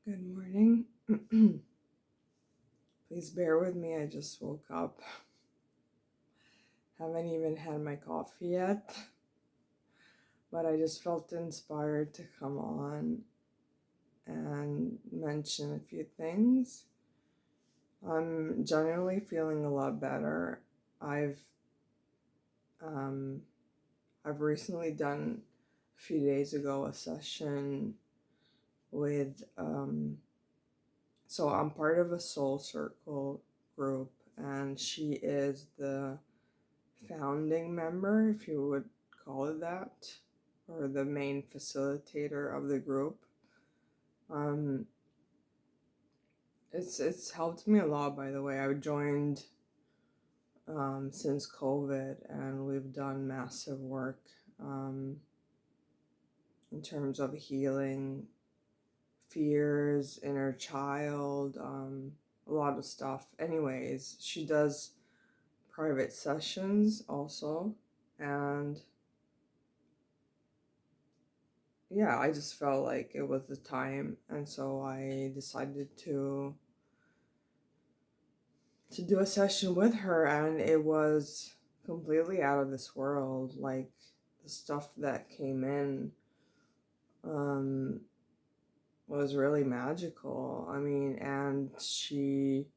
Good morning. Please bear with me. I just woke up. Haven't even had my coffee yet. But I just felt inspired to come on and mention a few things. I'm generally feeling a lot better. I've recently done a few days ago a session with so I'm part of a soul circle group, and she is the founding member, if you would call it that, or the main facilitator of the group. It's helped me a lot, by the way. I've joined since COVID, and we've done massive work in terms of healing fears, inner child, a lot of stuff. Anyways, she does private sessions also, and yeah, I just felt like it was the time, and so I decided to do a session with her, and it was completely out of this world. Like, the stuff that came in was really magical. I mean, and she's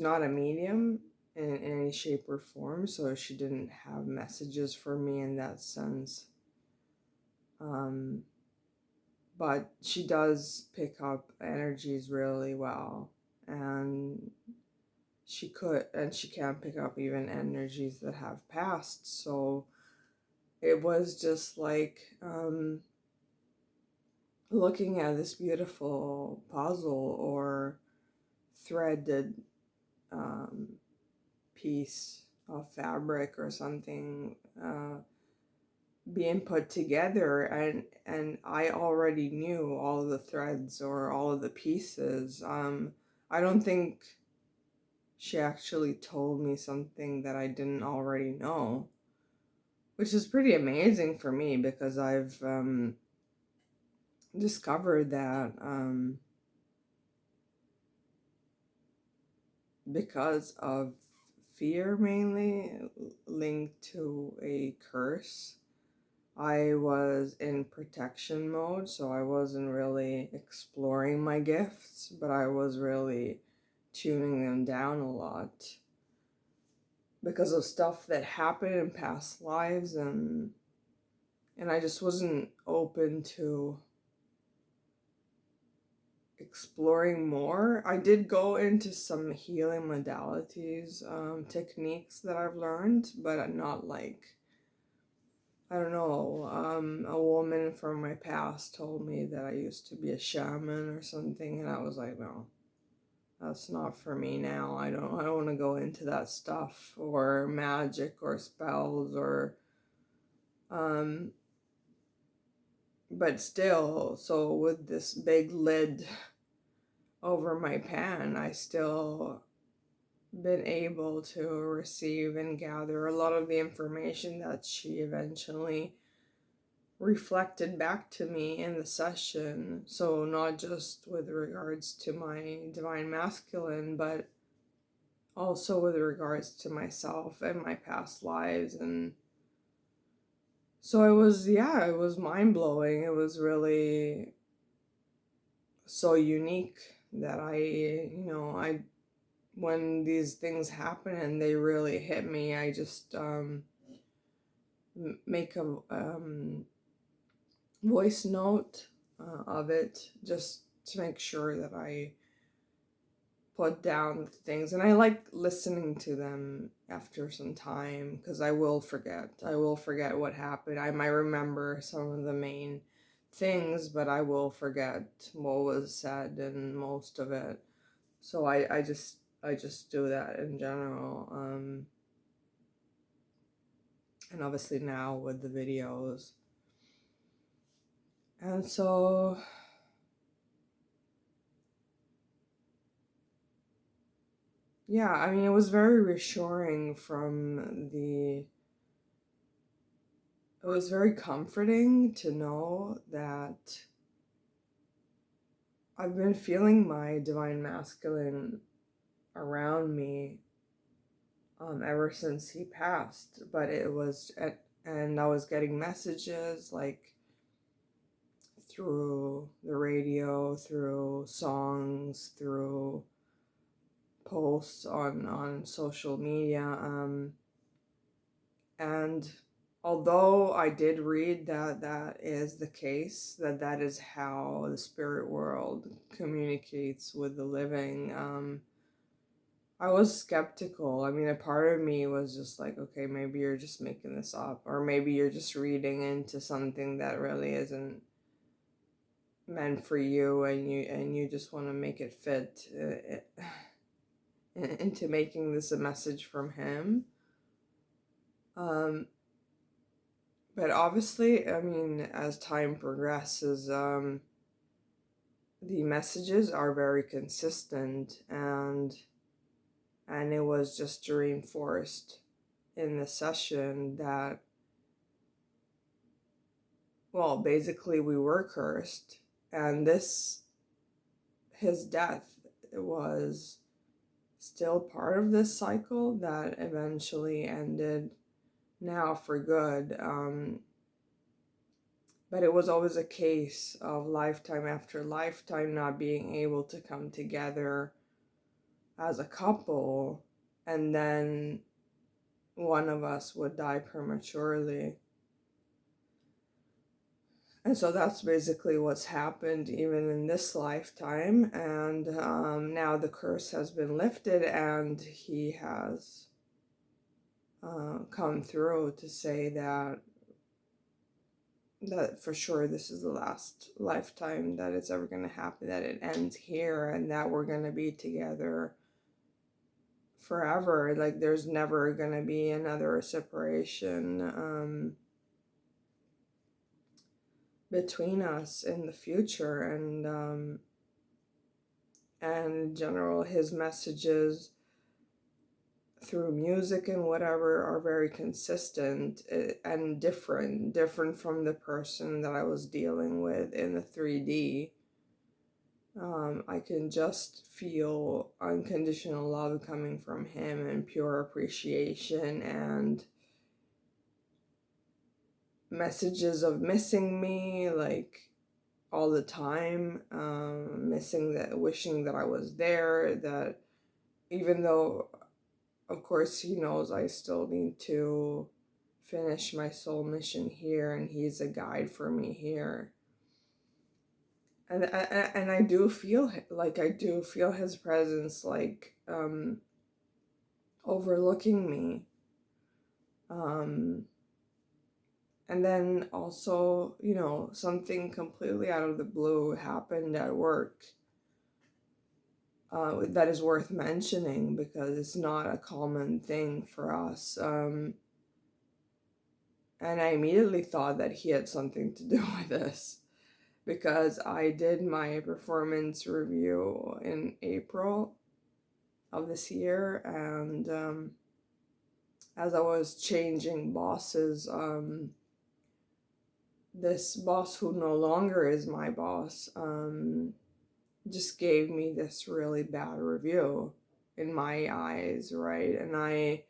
not a medium in any shape or form, so she didn't have messages for me in that sense. But she does pick up energies really well, and she can pick up even energies that have passed. So it was just like looking at this beautiful puzzle or threaded piece of fabric or something being put together, and I already knew all of the threads or all of the pieces. I don't think she actually told me something that I didn't already know, which is pretty amazing for me, because I've discovered that because of fear, mainly linked to a curse, I was in protection mode, so I wasn't really exploring my gifts, but I was really tuning them down a lot because of stuff that happened in past lives, and I just wasn't open to exploring more. I did go into some healing modalities, techniques that I've learned, but not like, I don't know, a woman from my past told me that I used to be a shaman or something, and I was like, no, that's not for me now. I don't want to go into that stuff, or magic or spells or but still, so with this big lid over my pan, I still been able to receive and gather a lot of the information that she eventually reflected back to me in the session. So not just with regards to my divine masculine, but also with regards to myself and my past lives. And so it was mind-blowing. It was really so unique that I when these things happen and they really hit me, I just make a voice note of it, just to make sure that I put down things. And I like listening to them after some time, because I will forget what happened. I might remember some of the main things, but I will forget what was said and most of it. So I just do that in general. And obviously now with the videos. And so yeah, I mean, it was very reassuring from the it was very comforting to know that I've been feeling my divine masculine around me ever since he passed. But and I was getting messages like through the radio, through songs, through posts on social media. And although I did read that that is the case, that that is how the spirit world communicates with the living, I was skeptical. I mean, a part of me was just like, okay, maybe you're just making this up, or maybe you're just reading into something that really isn't meant for you, and you just want to make it fit into making this a message from him. But obviously, I mean, as time progresses, the messages are very consistent, and it was just reinforced in the session that, well, basically we were cursed, and his death was still part of this cycle that eventually ended now for good. But it was always a case of lifetime after lifetime not being able to come together as a couple, and then one of us would die prematurely. And so that's basically what's happened even in this lifetime. And now the curse has been lifted, and he has come through to say that for sure this is the last lifetime that it's ever going to happen, that it ends here, and that we're going to be together forever. Like there's never going to be another separation between us in the future. And in general, his messages through music and whatever are very consistent and different from the person that I was dealing with in the 3D. I can just feel unconditional love coming from him, and pure appreciation, and messages of missing me like all the time, wishing that I was there, that even though of course he knows I still need to finish my soul mission here, and he's a guide for me here. And I do feel his presence, like overlooking me. And then also, something completely out of the blue happened at work that is worth mentioning, because it's not a common thing for us. And I immediately thought that he had something to do with this, because I did my performance review in April of this year, and as I was changing bosses, this boss, who no longer is my boss, just gave me this really bad review in my eyes, right? And I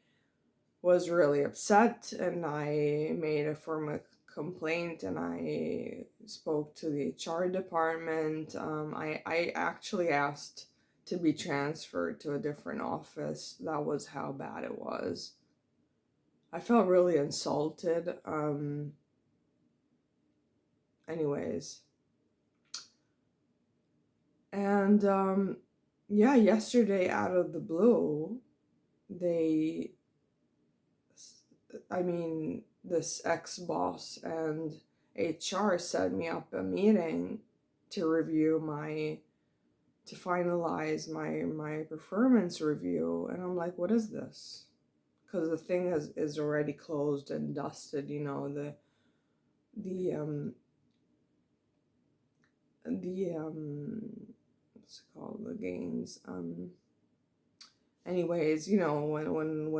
was really upset, and I made a formal complaint, and I spoke to the HR department. I actually asked to be transferred to a different office. That was how bad it was. I felt really insulted. Anyways. And yeah, yesterday out of the blue, this ex-boss and HR set me up a meeting to finalize my performance review. And I'm like, what is this? Because the thing is already closed and dusted, what's it called, the gains. Anyways, when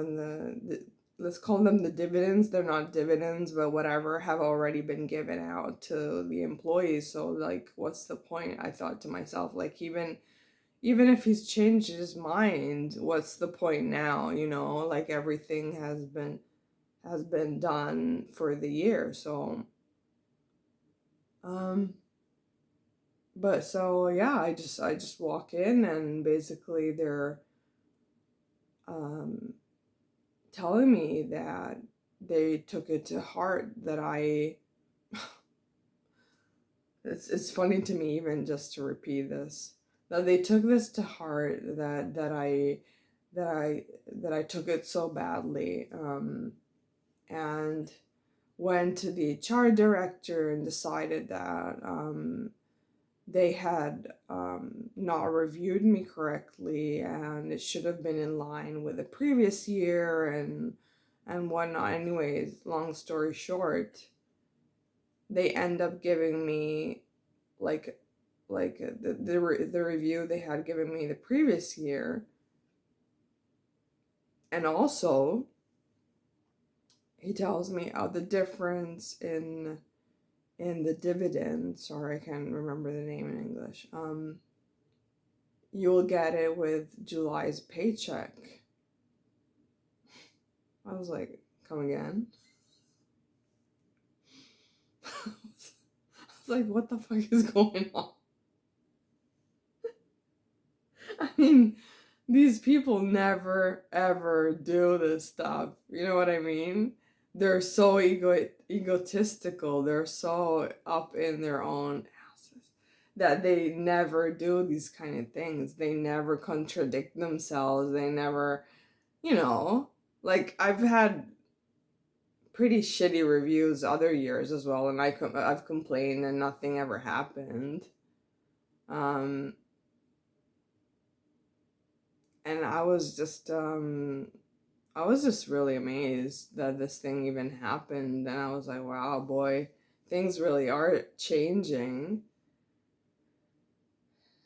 let's call them the dividends. They're not dividends, but whatever, have already been given out to the employees. So like, what's the point? I thought to myself, like, even if he's changed his mind, what's the point now? Like, everything has been done for the year. So um but so yeah, I just walk in, and basically they're um telling me that they took it to heart that it's funny to me even just to repeat this, that they took this to heart, that I took it so badly, and went to the HR director and decided that they had not reviewed me correctly, and it should have been in line with the previous year, and whatnot. Anyways, long story short, they end up giving me like the review they had given me the previous year, and also he tells me the difference in the dividend. Sorry, I can't remember the name in English. You'll get it with July's paycheck. I was like, come again? I was like, what the fuck is going on? I mean, these people never ever do this stuff. You know what I mean? They're so egotistical. They're so up in their own asses that they never do these kind of things. They never contradict themselves. They never, you know, like, I've had pretty shitty reviews other years as well, and I've complained and nothing ever happened. Um, and I was just really amazed that this thing even happened, and I was like, wow, boy, things really are changing.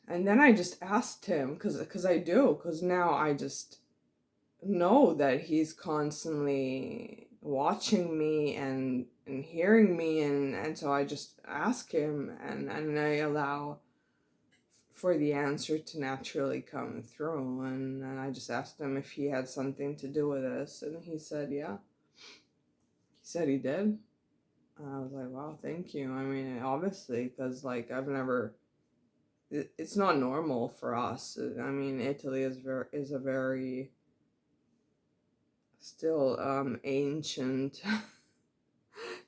And then I just asked him, because now I just know that he's constantly watching me and hearing me, and so I just ask him, and I allow for the answer to naturally come through, and I just asked him if he had something to do with this, and he said yeah. He said he did. And I was like, wow, thank you. I mean, obviously, because like, it's not normal for us. I mean, Italy is a very still ancient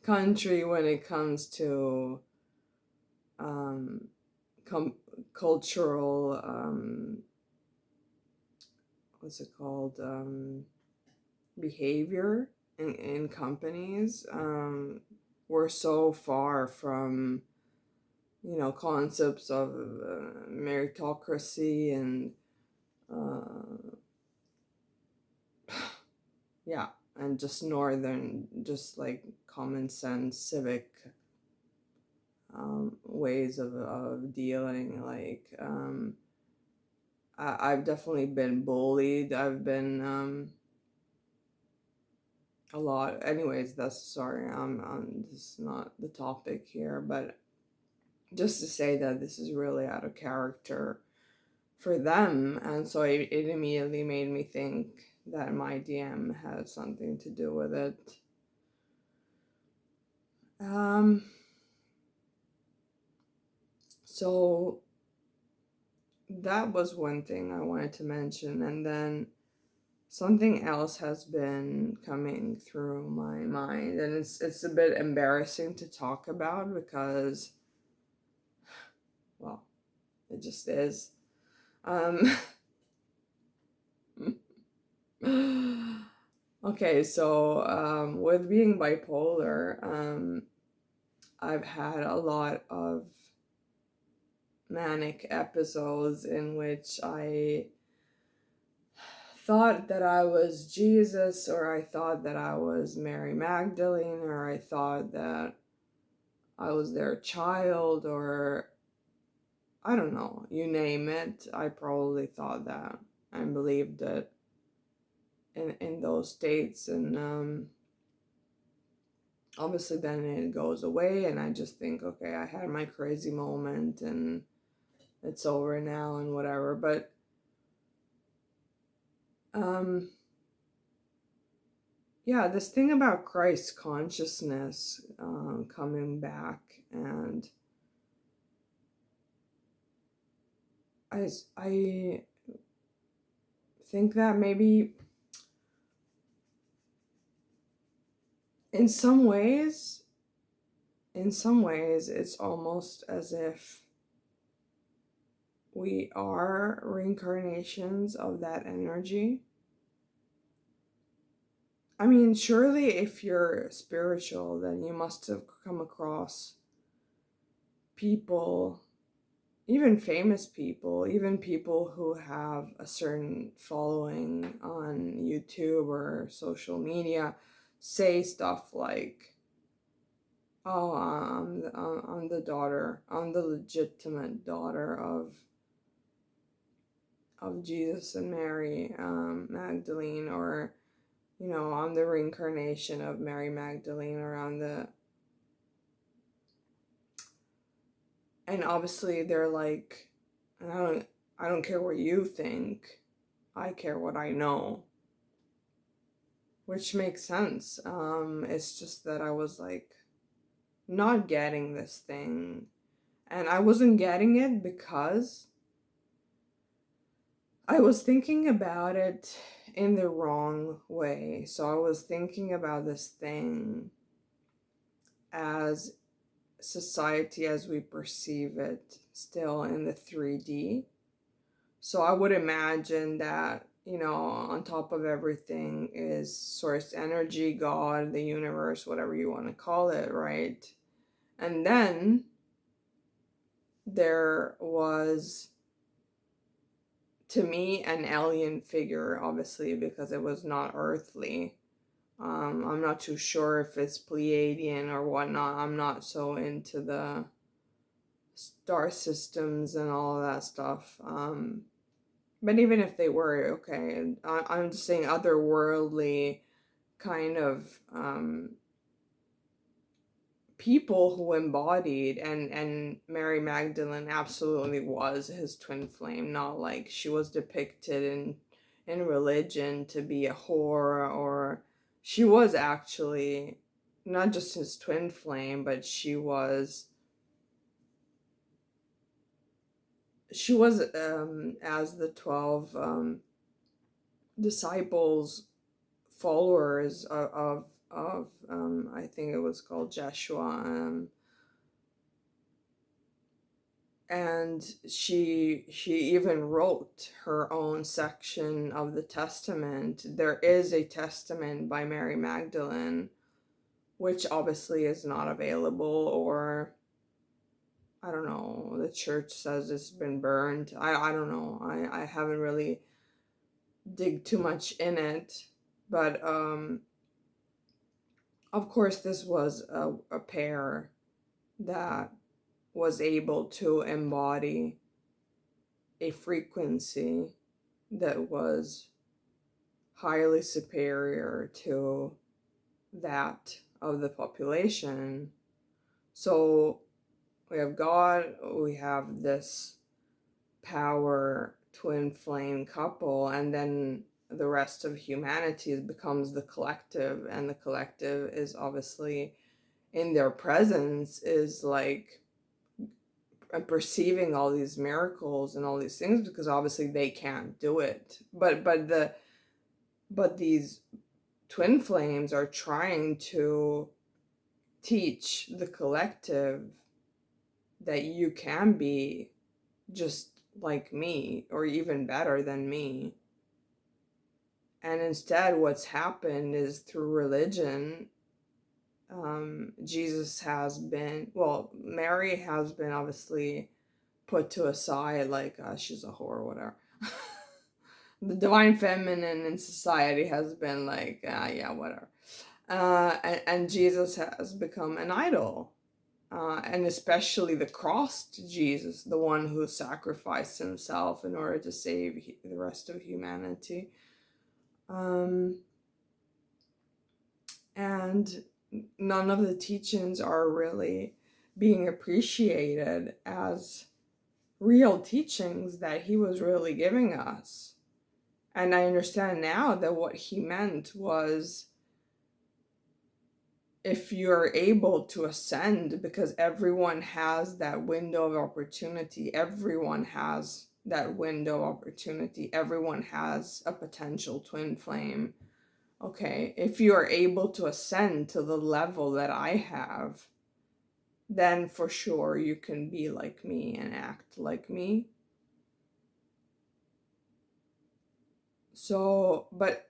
country when it comes to um, cultural, what's it called, behavior in companies. We're so far from, concepts of meritocracy and uh, yeah, and just just like common sense civic ways of dealing. Like, I've definitely been bullied. I've been a lot. Anyways, sorry. This is not the topic here, but just to say that this is really out of character for them, and so it immediately made me think that my DM had something to do with it. So that was one thing I wanted to mention, and then something else has been coming through my mind, and it's a bit embarrassing to talk about because, well, it just is. Okay, so with being bipolar, I've had a lot of manic episodes in which I thought that I was Jesus, or I thought that I was Mary Magdalene, or I thought that I was their child, or I don't know, you name it. I probably thought that and believed it. in those states, and obviously then it goes away, and I just think, okay, I had my crazy moment and it's over now and whatever. But yeah, this thing about Christ consciousness coming back, and I think that maybe in some ways, it's almost as if we are reincarnations of that energy. I mean, surely if you're spiritual, then you must have come across people, even famous people, even people who have a certain following on YouTube or social media, say stuff like, oh, I'm the legitimate daughter of Jesus and Mary Magdalene, or, you know, I'm the reincarnation of Mary Magdalene, or and obviously they're like, I don't care what you think, I care what I know, which makes sense. It's just that I was like not getting this thing, and I wasn't getting it because I was thinking about it in the wrong way. So I was thinking about this thing as society as we perceive it still in the 3D. So I would imagine that, you know, on top of everything is source energy, God, the universe, whatever you want to call it, right? And then there was, to me, an alien figure, obviously, because it was not earthly. I'm not too sure if it's Pleiadian or whatnot. I'm not so into the star systems and all of that stuff. But even if they were, okay, I'm just saying otherworldly kind of people who embodied, and Mary Magdalene absolutely was his twin flame, not like she was depicted in religion to be a whore, or she was actually not just his twin flame, but she was as the 12 disciples, followers of I think it was called Jeshua, and she even wrote her own section of the testament. There is a testament by Mary Magdalene, which obviously is not available, or I don't know, the church says it's been burned. I don't know. I haven't really dig too much in it, but of course this was a pair that was able to embody a frequency that was highly superior to that of the population. So we have God, we have this power twin flame couple, and then the rest of humanity becomes the collective, and the collective is obviously in their presence is like perceiving all these miracles and all these things, because obviously they can't do it, but these twin flames are trying to teach the collective that you can be just like me, or even better than me. And instead what's happened is, through religion, Jesus has been, well, Mary has been obviously put to a side, like she's a whore or whatever. The divine feminine in society has been like, yeah, whatever. And Jesus has become an idol. And especially the crossed Jesus, the one who sacrificed himself in order to save the rest of humanity. And none of the teachings are really being appreciated as real teachings that he was really giving us. And I understand now that what he meant was, if you're able to ascend, because everyone has that window of opportunity, everyone has that window of opportunity, everyone has a potential twin flame. Okay, if you are able to ascend to the level that I have, then for sure you can be like me and act like me. So, but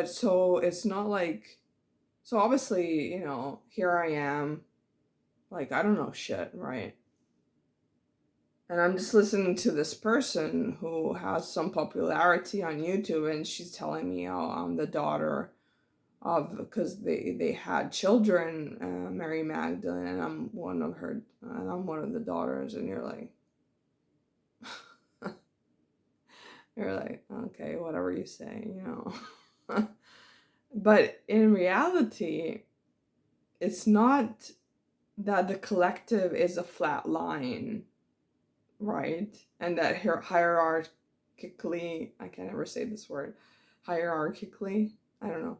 so it's not like, so obviously, here I am, like, I don't know shit, right? And I'm just listening to this person who has some popularity on YouTube, and she's telling me, oh, I'm the daughter of, because they had children, Mary Magdalene, and I'm one of her, and I'm one of the daughters, and you're like, you're like, okay, whatever you say, But in reality, it's not that the collective is a flat line, right? And that hierarchically, I can never say this word, hierarchically, I don't know.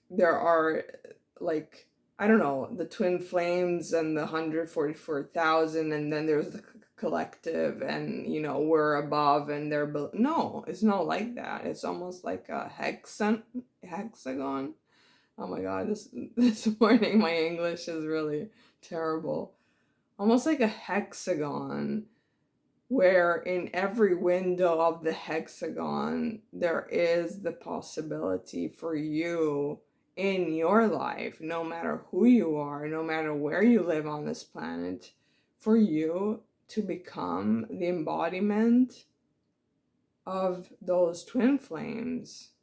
There are, like, I don't know, the twin flames and the 144,000, and then there's the collective, and we're above and they're below. No, it's not like that. It's almost like a hexagon. Oh my god, this morning my English is really terrible. Almost like a hexagon, where in every window of the hexagon there is the possibility for you in your life, no matter who you are, no matter where you live on this planet, for you to become the embodiment of those twin flames.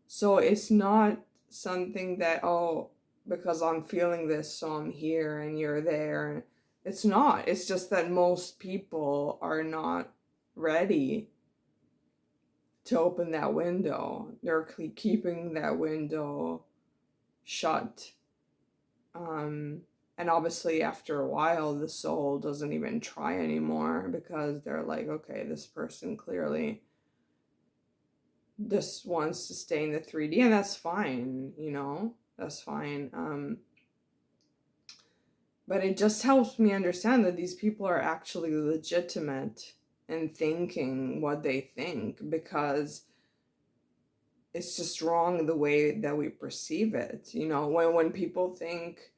So it's not something that, oh, because I'm feeling this, so I'm here and you're there. It's not. It's just that most people are not ready to open that window. They're keeping that window shut. And obviously, after a while, the soul doesn't even try anymore, because they're like, okay, this person clearly just wants to stay in the 3D, and that's fine, that's fine. But it just helps me understand that these people are actually legitimate in thinking what they think, because it's just wrong the way that we perceive it. When people think,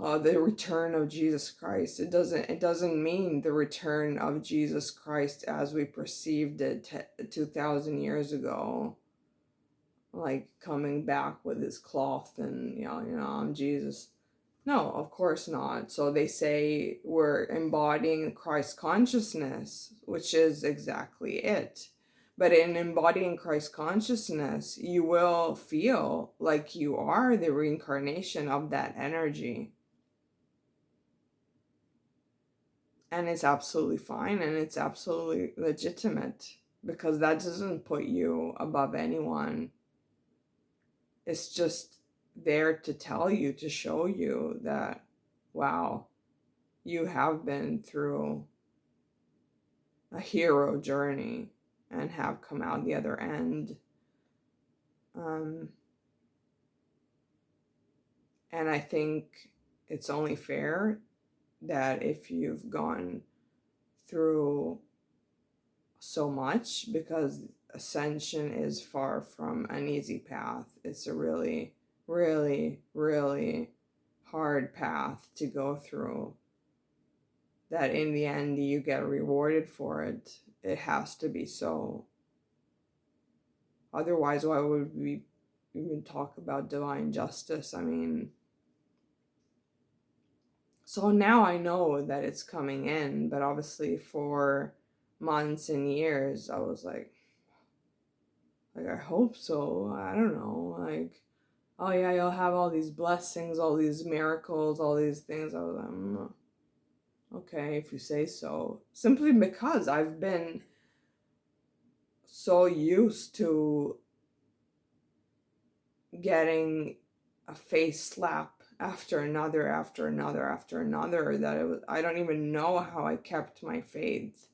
the return of Jesus Christ, it doesn't mean the return of Jesus Christ as we perceived it 2,000 years ago, like coming back with his cloth and I'm Jesus. No, of course not. So they say we're embodying Christ consciousness, which is exactly it. But in embodying Christ consciousness, you will feel like you are the reincarnation of that energy. And it's absolutely fine, and it's absolutely legitimate, because that doesn't put you above anyone. It's just there to tell you, to show you that, wow, you have been through a hero journey and have come out the other end. And I think it's only fair that if you've gone through so much, because ascension is far from an easy path. It's a really, really, really hard path to go through, that in the end you get rewarded for it. It has to be so. Otherwise, why would we even talk about divine justice? I mean, so now I know that it's coming in, but obviously for months and years, I was like, I hope so. I don't know. Like, oh yeah, you'll have all these blessings, all these miracles, all these things. I was like, okay, if you say so. Simply because I've been so used to getting a face slap after another, after another, after another, that it was, I don't even know how I kept my faith.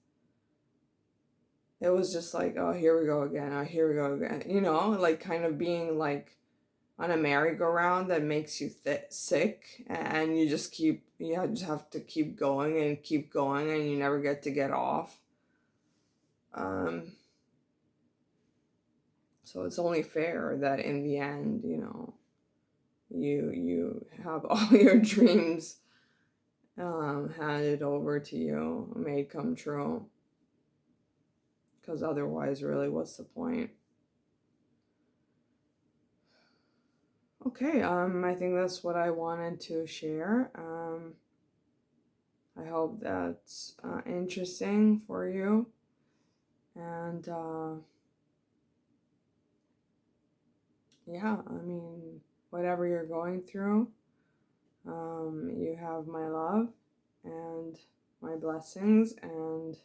It was just like, oh, here we go again. Oh, here we go again. You know, like kind of being like on a merry-go-round that makes you sick, and you just just have to keep going and keep going, and you never get off. So it's only fair that in the end, you know, you have all your dreams handed over to you, made come true. Because otherwise, really, what's the point? Okay, I think that's what I wanted to share. I hope that's interesting for you. And yeah, I mean, whatever you're going through, you have my love and my blessings, and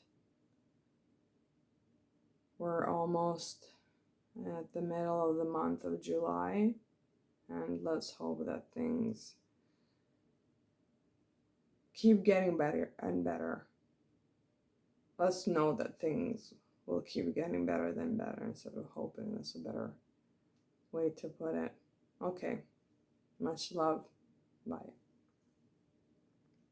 we're almost at the middle of the month of July, and let's hope that things keep getting better and better. Let's know that things will keep getting better than better instead of hoping. That's a better way to put it. Okay, much love. Bye.